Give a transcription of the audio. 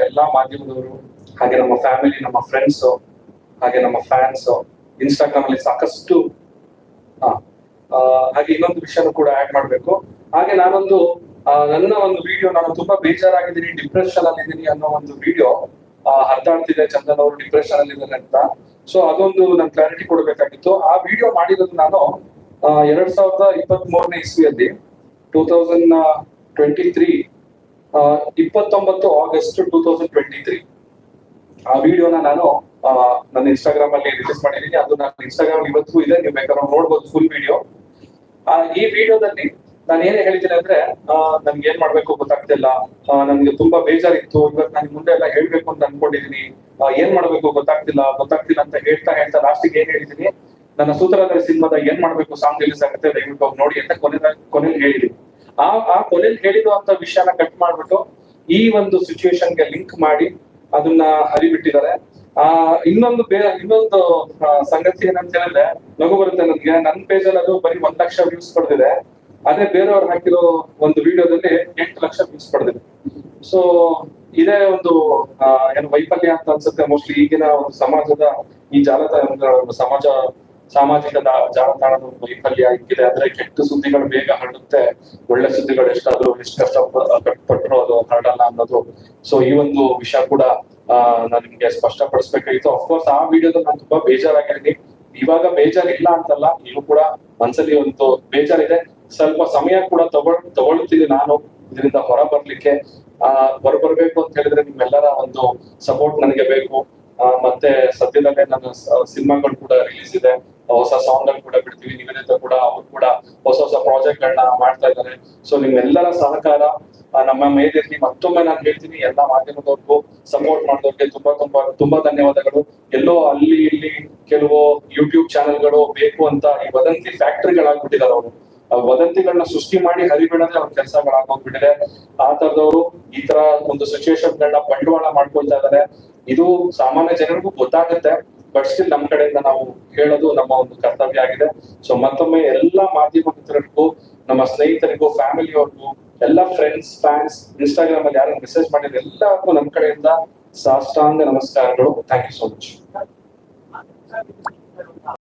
ಎಲ್ಲಾ ಮಾಧ್ಯಮದವರು, ಹಾಗೆ ನಮ್ಮ ಫ್ಯಾಮಿಲಿ, ನಮ್ಮ ಫ್ರೆಂಡ್ಸ್, ಹಾಗೆ ನಮ್ಮ ಫ್ಯಾನ್ಸ್, ಇನ್ಸ್ಟಾಗ್ರಾಮ್ ಅಲ್ಲಿ ಸಾಕಷ್ಟು ಹಾಗೆ ಇನ್ನೊಂದು ವಿಷಯನೂ ಕೂಡ ಆಡ್ ಮಾಡ್ಬೇಕು. ಹಾಗೆ ನಾನೊಂದು ನನ್ನ ಒಂದು ವಿಡಿಯೋ, ನಾನು ತುಂಬಾ ಬೇಜಾರಾಗಿದ್ದೀನಿ, ಡಿಪ್ರೆಷನ್ ಅಲ್ಲಿ ಇದ್ದೀನಿ ಅನ್ನೋ ಒಂದು ವಿಡಿಯೋ ಹರಿದಾಡ್ತಿದೆ, ಚಂದನ್ ಅವರು ಡಿಪ್ರೆಷನ್ ಅಲ್ಲಿ ಇದ್ದಾರೆ ಅಂತ. ಸೊ ಅದೊಂದು ನಾನು ಕ್ಲಾರಿಟಿ ಕೊಡ್ಬೇಕಾಗಿತ್ತು. ಆ ವಿಡಿಯೋ ಮಾಡಿರೋದು ನಾನು 2023ನೇ ಇಸ್ವಿಯಲ್ಲಿ 2023 29 ಆಗಸ್ಟ್ 2023 ಆ ವಿಡಿಯೋನ ನಾನು ನನ್ನ ಇನ್ಸ್ಟಾಗ್ರಾಮ್ ಅಲ್ಲಿ ರಿಲೀಸ್ ಮಾಡಿದ್ದೀನಿ. ಅದು ನನ್ನ ಇನ್ಸ್ಟಾಗ್ರಾಮ್ ಇವತ್ತು ಇದೆ, ನೀವು ಬೇಕಾದ್ರೆ ನೋಡ್ಬೋದು ಫುಲ್ ವಿಡಿಯೋ. ಈ ವಿಡಿಯೋದಲ್ಲಿ ನಾನು ಏನ್ ಹೇಳಿದ್ದೀನಿ ಅಂದ್ರೆ, ನನ್ಗೆ ಏನ್ ಮಾಡ್ಬೇಕು ಗೊತ್ತಾಗ್ತಿಲ್ಲ, ನನ್ಗೆ ತುಂಬಾ ಬೇಜಾರಿತ್ತು, ಇವತ್ತು ನಾನು ಮುಂದೆ ಎಲ್ಲ ಹೇಳ್ಬೇಕು ಅಂತ ಅನ್ಕೊಂಡಿದೀನಿ, ಏನ್ ಮಾಡ್ಬೇಕು ಗೊತ್ತಾಗ್ತಿಲ್ಲ ಅಂತ ಹೇಳ್ತಾ ಲಾಸ್ಟಿಗೆ ಏನ್ ಹೇಳಿದೀನಿ, ನನ್ನ ಸೂತ್ರಧಾರಿ ಸಿನಿಮಾದ ಏನ್ ಮಾಡ್ಬೇಕು ಸಾಂಗ್ ರಿಲೀಸ್ ಆಗುತ್ತೆ, ದಯವಿಟ್ಟು ಹೋಗಿ ನೋಡಿ ಅಂತ ಕೊನೆಯಲ್ಲಿ ಹೇಳಿದೀನಿ. ಆ ಕೊನೆಯಲ್ಲಿ ಹೇಳಿರುವಂತ ವಿಷಯನ ಕಟ್ ಮಾಡ್ಬಿಟ್ಟು ಈ ಒಂದು ಸಿಚುವೇಶನ್ಗೆ ಲಿಂಕ್ ಮಾಡಿ ಅದನ್ನ ಹರಿಬಿಟ್ಟಿದ್ದಾರೆ. ಇನ್ನೊಂದು ಸಂಗತಿ ಏನಂತ ಹೇಳಿದ್ರೆ, ನಗು ಬರುತ್ತೆ ನನಗೆ. ನನ್ನ ಪೇಜ್ ಅಲ್ಲಿ ಅದು ಬರೀ 1 ಲಕ್ಷ ವ್ಯೂಸ್ ಪಡೆದಿದೆ. ಅದೇ ಬೇರೆಯವ್ರು ಹಾಕಿರೋ ಒಂದು ವಿಡಿಯೋದಲ್ಲಿ 8 ಲಕ್ಷ ವ್ಯೂಸ್ ಪಡೆದಿದೆ. ಸೊ ಇದೇ ಒಂದು ಏನು ವೈಫಲ್ಯ ಅಂತ ಅನ್ಸುತ್ತೆ ಮೋಸ್ಟ್ಲಿ ಈಗಿನ ಒಂದು ಸಮಾಜದ ಈ ಸಾಮಾಜಿಕ ಜಾಲತಾಣದ ಒಂದು ವೈಫಲ್ಯ ಇಕ್ಕಿದೆ. ಅಂದ್ರೆ ಕೆಟ್ಟ ಸುದ್ದಿಗಳು ಬೇಗ ಹರಡುತ್ತೆ, ಒಳ್ಳೆ ಸುದ್ದಿಗಳು ಎಷ್ಟು ಕಷ್ಟಪಟ್ಟರು ಅದು ಹರಡಲ್ಲ ಅನ್ನೋದು. ಸೊ ಈ ಒಂದು ವಿಷಯ ಕೂಡ ನಾನು ನಿಮ್ಗೆ ಸ್ಪಷ್ಟಪಡಿಸ್ಬೇಕಾಗಿತ್ತು. ಅಫ್ಕೋರ್ಸ್ ಆ ವಿಡಿಯೋದಲ್ಲಿ ನಾನು ತುಂಬಾ ಬೇಜಾರಾಗಿದ್ದೀನಿ. ಇವಾಗ ಬೇಜಾರಿಲ್ಲ ಅಂತಲ್ಲ, ನೀವು ಕೂಡ ಮನ್ಸಲ್ಲಿ ಒಂದು ಬೇಜಾರಿದೆ. ಸ್ವಲ್ಪ ಸಮಯ ಕೂಡ ತಗೊಳ್ತೀನಿ ನಾನು ಇದರಿಂದ ಹೊರ ಬರ್ಲಿಕ್ಕೆ. ಹೊರಬರ್ಬೇಕು ಅಂತ ಹೇಳಿದ್ರೆ ನಿಮ್ಮೆಲ್ಲರ ಒಂದು ಸಪೋರ್ಟ್ ನನಗೆ ಬೇಕು. ಮತ್ತೆ ಸದ್ಯದಲ್ಲೇ ನನ್ನ ಸಿನಿಮಾಗಳು ಕೂಡ ರಿಲೀಸ್ ಇದೆ, ಹೊಸ ಸಾಂಗ್ ಗಳು ಕೂಡ ಬಿಡ್ತೀವಿ. ನಿವೇದಿತ ಕೂಡ, ಅವ್ರು ಕೂಡ ಹೊಸ ಪ್ರಾಜೆಕ್ಟ್ ಗಳನ್ನ ಮಾಡ್ತಾ ಇದ್ದಾರೆ. ಸೊ ನಿಮ್ಮೆಲ್ಲರ ಸಹಕಾರ ನಮ್ಮ ಮೇಲಿರ್ಲಿ. ಮತ್ತೊಮ್ಮೆ ನಾನು ಹೇಳ್ತೀನಿ, ಎಲ್ಲಾ ಮಾಧ್ಯಮದವ್ರಿಗೂ ಸಪೋರ್ಟ್ ಮಾಡೋದಕ್ಕೆ ತುಂಬಾ ಧನ್ಯವಾದಗಳು. ಎಲ್ಲೋ ಅಲ್ಲಿ ಇಲ್ಲಿ ಕೆಲವು ಯೂಟ್ಯೂಬ್ ಚಾನೆಲ್ಗಳು ಬೇಕು ಅಂತ ಈ ವದಂತಿ ಫ್ಯಾಕ್ಟರಿಗಳಾಗ್ಬಿಟ್ಟಿದ್ದಾರೆ. ಅವರು ವದಂತಿಗಳನ್ನ ಸೃಷ್ಟಿ ಮಾಡಿ ಹರಿಬಿಡದೆ ಅವ್ರ ಕೆಲಸಗಳಾಗೋಗ್ಬಿಟ್ಟಿದೆ. ಆ ತರದವರು ಈ ತರ ಒಂದು ಸಿಚುವೇಶನ್ ಗಳನ್ನ ಬಂಡವಾಳ ಮಾಡ್ಕೊಳ್ತಾ ಇದ್ದಾರೆ. ಇದು ಸಾಮಾನ್ಯ ಜನರಿಗೂ ಗೊತ್ತಾಗುತ್ತೆ, ಬಟ್ ಸ್ಟಿಲ್ ನಮ್ ಕಡೆಯಿಂದ ನಾವು ಹೇಳೋದು ನಮ್ಮ ಒಂದು ಕರ್ತವ್ಯ ಆಗಿದೆ. ಸೊ ಮತ್ತೊಮ್ಮೆ ಎಲ್ಲಾ ಮಾಧ್ಯಮ ಮಿತ್ರರಿಗೂ, ನಮ್ಮ ಸ್ನೇಹಿತರಿಗೂ, ಫ್ಯಾಮಿಲಿಯವ್ರಿಗೂ, ಎಲ್ಲ ಫ್ರೆಂಡ್ಸ್, ಫ್ಯಾನ್ಸ್, ಇನ್ಸ್ಟಾಗ್ರಾಮ್ ಅಲ್ಲಿ ಯಾರು ಮೆಸೇಜ್ ಮಾಡಿದ್ರೆ ಎಲ್ಲರಿಗೂ ನಮ್ಮ ಕಡೆಯಿಂದ ಸಾಷ್ಟಾಂಗ ನಮಸ್ಕಾರಗಳು. Thank you so much.